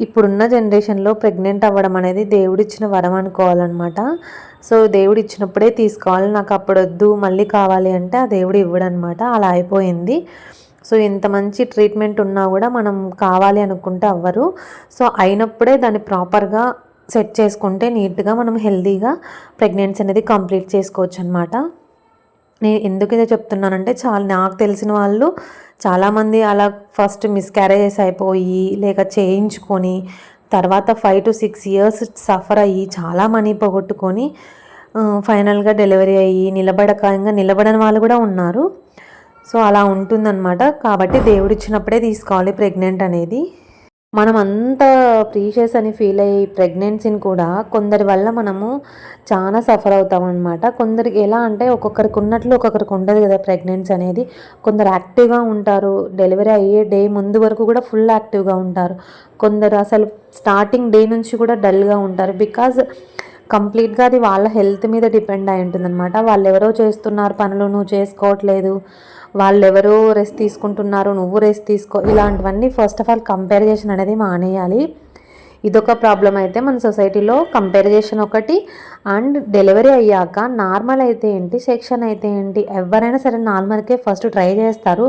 ఇప్పుడున్న జనరేషన్లో ప్రెగ్నెంట్ అవ్వడం అనేది దేవుడిచ్చిన వరం అనుకోవాలన్నమాట. సో దేవుడు ఇచ్చినప్పుడే తీసుకోవాలి, నాకు అప్పుడు వద్దు మళ్ళీ కావాలి అంటే ఆ దేవుడు ఇవ్వడనమాట. అలా అయిపోయింది. సో ఎంత మంచి ట్రీట్మెంట్ ఉన్నా కూడా మనం కావాలి అనుకుంటే అవ్వరు. సో అయినప్పుడే దాన్ని ప్రాపర్గా సెట్ చేసుకుంటే నీట్గా మనం హెల్తీగా ప్రెగ్నెన్సీ అనేది కంప్లీట్ చేసుకోవచ్చు అనమాట. నేను ఎందుకు ఇదే చెప్తున్నానంటే నాకు తెలిసిన వాళ్ళు చాలామంది అలా ఫస్ట్ మిస్క్యారేజెస్ అయిపోయి లేక చేయించుకొని తర్వాత 5 to 6 years సఫర్ అయ్యి చాలా మనీ పోగొట్టుకొని ఫైనల్గా డెలివరీ అయ్యి నిలబడని వాళ్ళు కూడా ఉన్నారు. సో అలా ఉంటుందన్నమాట. కాబట్టి దేవుడిచ్చినప్పుడే తీసుకోవాలి ప్రెగ్నెంట్ అనేది. మనం అంత ప్రీషియస్ అని ఫీల్ అయ్యి ప్రెగ్నెన్సీని కూడా కొందరి వల్ల మనము చాలా సఫర్ అవుతాం అనమాట. కొందరికి ఎలా అంటే ఒక్కొక్కరికి ఉన్నట్లు ఒక్కొక్కరికి ఉండదు కదా ప్రెగ్నెన్సీ అనేది. కొందరు యాక్టివ్గా ఉంటారు, డెలివరీ అయ్యే డే ముందు వరకు కూడా ఫుల్ యాక్టివ్గా ఉంటారు. కొందరు అసలు స్టార్టింగ్ డే నుంచి కూడా డల్గా ఉంటారు. బికాజ్ కంప్లీట్గా అది వాళ్ళ హెల్త్ మీద డిపెండ్ అయి ఉంటుందన్నమాట. వాళ్ళు ఎవరో చేస్తున్నారు పనులు, నువ్వు చేసుకోవట్లేదు, వాళ్ళు ఎవరో రెస్ట్ తీసుకుంటున్నారు, నువ్వు రెస్ట్ తీసుకో, ఇలాంటివన్నీ ఫస్ట్ ఆఫ్ ఆల్ కంపారిజేషన్ అనేది మానేయాలి. ఇదొక ప్రాబ్లం అయితే మన సొసైటీలో, కంపారిజేషన్ ఒకటి. అండ్ డెలివరీ అయ్యాక నార్మల్ అయితే ఏంటి, సెక్షన్ అయితే ఏంటి, ఎవరైనా సరే నార్మల్కే ఫస్ట్ ట్రై చేస్తారు.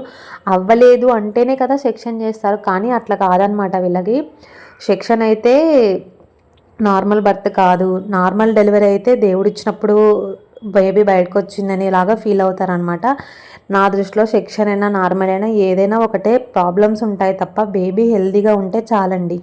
అవ్వలేదు అంటేనే కదా సెక్షన్ చేస్తారు. కానీ అట్లా కాదనమాట వీళ్ళకి. సెక్షన్ అయితే నార్మల్ బర్త్ కాదు, నార్మల్ డెలివరీ అయితే దేవుడిచ్చినప్పుడు బేబీ బయటకు వచ్చిందని ఇలాగా ఫీల్ అవుతారనమాట. నా దృష్టిలో సెక్షన్ అయినా నార్మల్ అయినా ఏదైనా ఒకటే, ప్రాబ్లమ్స్ ఉంటాయి తప్ప బేబీ హెల్తీగా ఉంటే చాలండి.